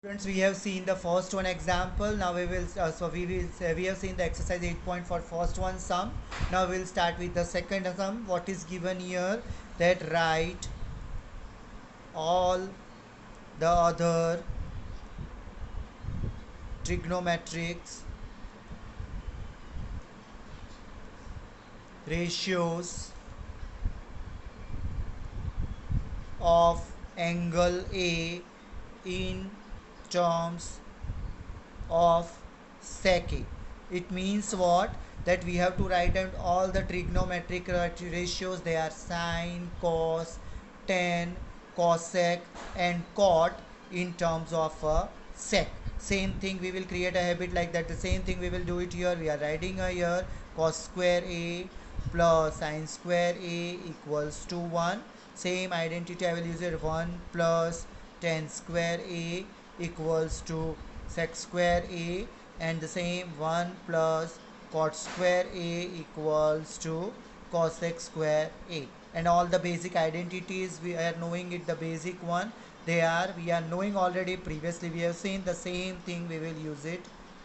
Students, we have seen the first one example. Now we have seen the exercise 8 point for first one sum. Now we'll start with the second sum. What is given here? That write all the other trigonometrics ratios of angle A in terms of sec A. It means what? That we have to write down all the trigonometric ratios. They are sine, cos, tan, cosec and cot in terms of sec. Same thing we will create a habit like that. The same thing we will do it here. We are writing here cos square A plus sine square A equals to 1. Same identity I will use it, 1 plus tan square A equals to sec square A, and the same 1 plus cot square A equals to cosec square A. And all the basic identities we are knowing it, the basic one we are knowing already. Previously we have seen the same thing, we will use it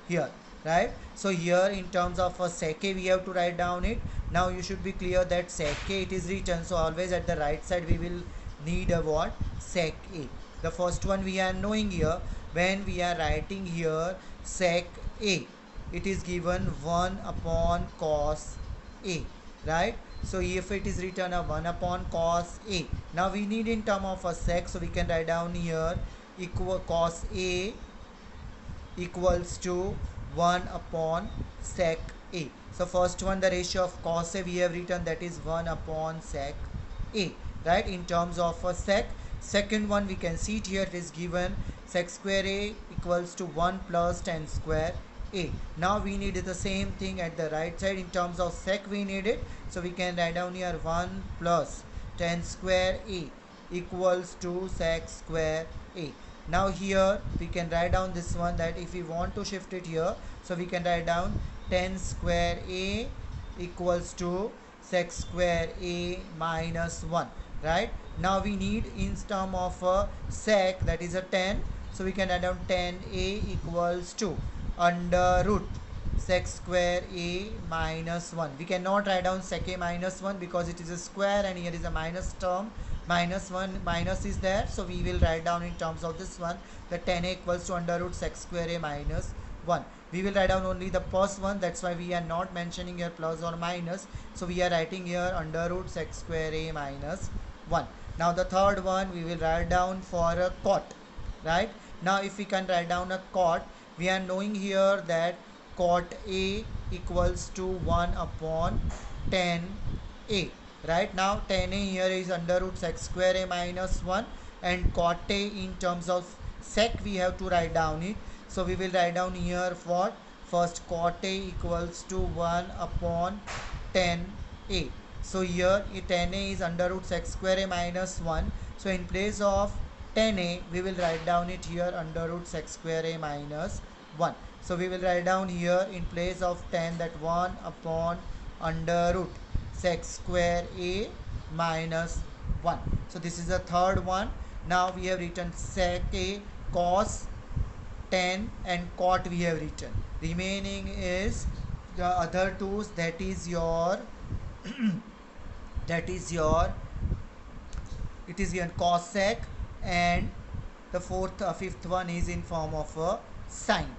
here, right? So here in terms of a sec A we have to write down it. Now you should be clear that sec A it is written, so always at the right side we will need a what? Sec A. The first one we are knowing here. When we are writing here sec A, it is given 1 upon cos A, right? So if it is written a 1 upon cos A, now we need in term of a sec, so we can write down here equal cos A equals to 1 upon sec A. So first one, the ratio of cos A we have written, that is 1 upon sec A, right, in terms of a sec. Second one we can see it here, it is given sec square A equals to 1 plus tan square A. Now we need the same thing at the right side. In terms of sec we need it, so we can write down here 1 plus tan square A equals to sec square A. Now here we can write down this one, that if we want to shift it here, so we can write down tan square A equals to sec square A minus 1, right? Now we need in term of a sec, that is a 10, so we can write down tan A equals to under root sec square A minus 1. We cannot write down sec A minus 1 because it is a square and here is a minus term. Minus 1, minus is there, so we will write down in terms of this one, the tan A equals to under root sec square A minus 1. We will write down only the first one, that's why we are not mentioning here plus or minus. So we are writing here under root sec square A minus 1. Now the third one we will write down for a cot, right? Now if we can write down a cot, we are knowing here that cot A equals to 1 upon tan A, right? Now tan A here is under root sec square A minus 1, and cot A in terms of sec we have to write down it. So we will write down here what? First cot A equals to 1 upon tan A. So here tan A is under root sec square A minus 1. So in place of tan A we will write down it here under root sec square A minus 1. So we will write down here in place of tan that 1 upon under root sec square A minus 1. So this is the third one. Now we have written sec A, cos, tan and cot we have written. Remaining is the other two, that is your that is your it is your cosec, and the fifth one is in form of a sine,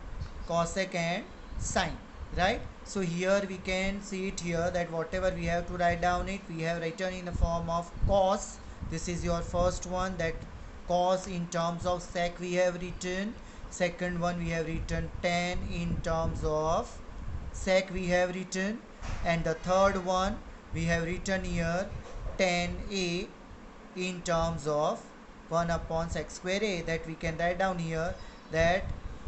cosec and sine, right? So here we can see it here that whatever we have to write down it, we have written in the form of cos. This is your first one, that cos in terms of sec we have written. Second one we have written tan in terms of sec we have written, and the third one we have written here tan A in terms of 1 upon sec square A, that we can write down here that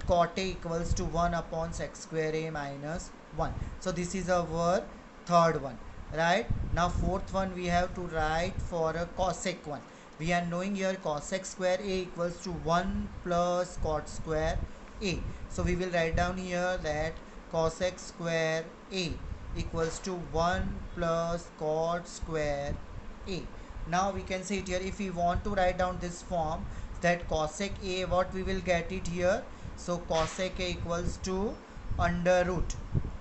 cot A equals to 1 upon sec square A minus 1. So this is our third one, right? Now fourth one we have to write for a cosec one. We are knowing here cosec square A equals to 1 plus cot square A. So we will write down here that cosec square A equals to 1 plus cot square A. Now we can see it here, if we want to write down this form, that cosec a, what we will get it here. So cosec a equals to under root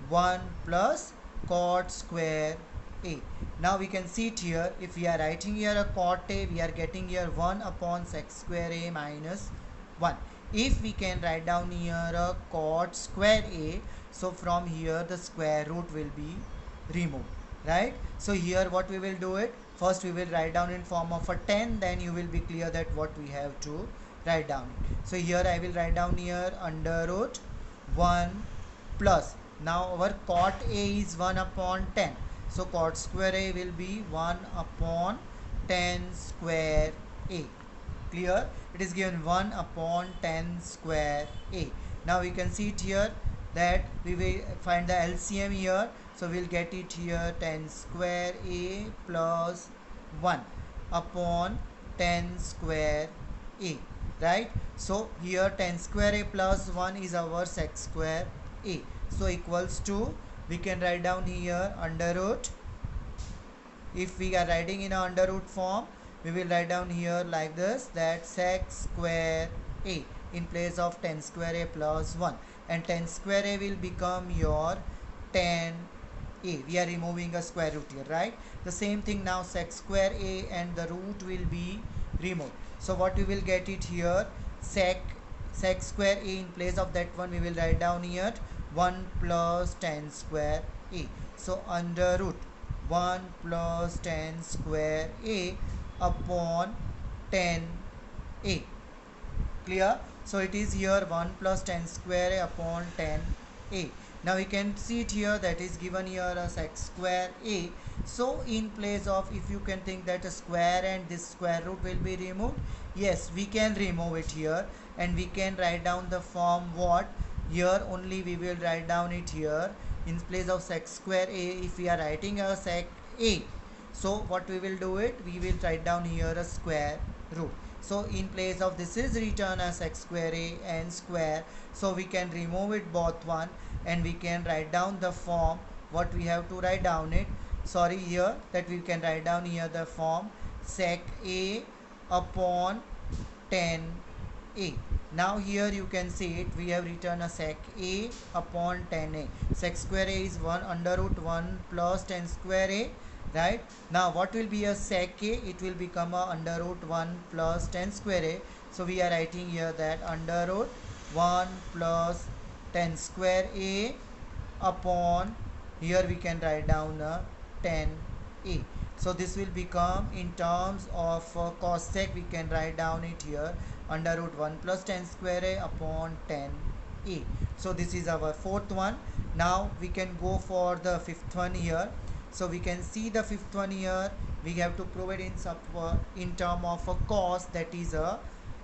1 plus cot square a. Now we can see it here. If we are writing here a cot a, we are getting here 1 upon sec square a minus 1. If we can write down here a cot square a, so from here the square root will be removed, right? So here what we will do it, first we will write down in form of a 10, then you will be clear that what we have to write down. So here I will write down here under root 1 plus, now our cot a is 1 upon 10, so cot square a will be 1 upon 10 square a. Clear? It is given 1 upon 10 square a. Now we can see it here that we will find the LCM here. So we'll get it here 10 square a plus 1 upon 10 square a, right? So here 10 square a plus 1 is our sec square a. So equals to, we can write down here under root, if we are writing in a under root form, we will write down here like this, that sec square a in place of 10 square a plus 1, and 10 square a will become your 10 a. We are removing a square root here, right? The same thing now, sec square a and the root will be removed. So what we will get it here, sec square a, in place of that one we will write down here 1 plus 10 square a. So under root 1 plus 10 square a upon 10 a. Clear? So it is here 1 plus 10 square a upon 10 a. Now we can see it here, that is given here a sec square a. So in place of, if you can think that a square and this square root will be removed, yes, we can remove it here, and we can write down the form what, here only we will write down it here in place of sec square a. If we are writing a sec a, so what we will do it, we will write down here a square root. So in place of this is written as x square a and square, so we can remove it both one, and we can write down the form what we have to write down it, sorry here, that we can write down here the form sec a upon 10 a. Now here you can see it, we have written a sec a upon 10 a. Sec square a is 1 under root 1 plus 10 square a, right? Now what will be a sec a? It will become a under root 1 plus 10 square a. So we are writing here that under root 1 plus 10 square a upon, here we can write down a 10 a. So this will become, in terms of cos sec, we can write down it here under root 1 plus 10 square a upon 10 a. So this is our fourth one. Now we can go for the fifth one here. So we can see the fifth one here, we have to prove it in term of a cos, that is a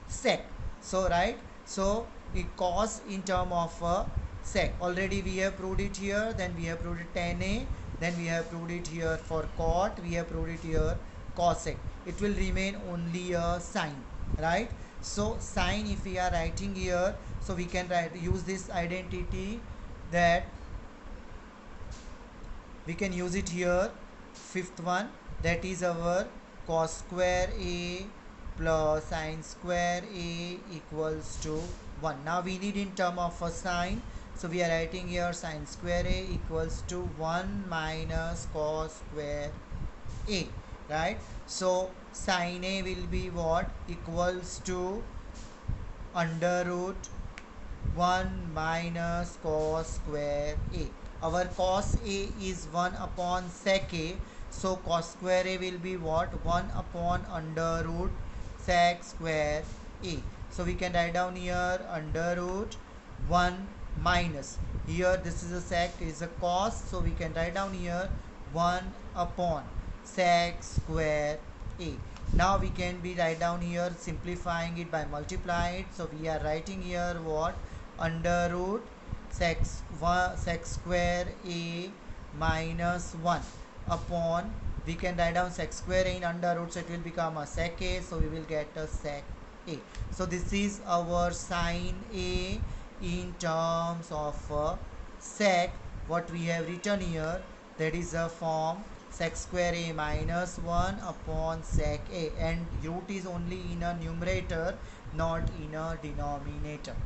sec. So right, so a cos in term of a sec, already we have proved it here, then we have proved it 10a, then we have proved it here for cot, we have proved it here cosec. It will remain only a sine, right? So sine, if we are writing here, so we can use this identity, that we can use it here, fifth one, that is our cos square a plus sine square a equals to 1. Now we need in term of a sine, so we are writing here sine square a equals to 1 minus cos square a, right? So sine a will be what, equals to under root 1 minus cos square a. Our cos a is 1 upon sec a, so cos square a will be what, 1 upon under root sec square a. So we can write down here under root 1 minus, here this is a sec, is a cos, so we can write down here 1 upon sec square a. Now we can be write down here, simplifying it by multiplying it, so we are writing here what, under root sec square a minus 1 upon, we can write down sec square a in under root, so it will become a sec a, so we will get a sec a. So this is our sine a in terms of sec, what we have written here, that is a form sec square a minus 1 upon sec a, and root is only in a numerator, not in a denominator.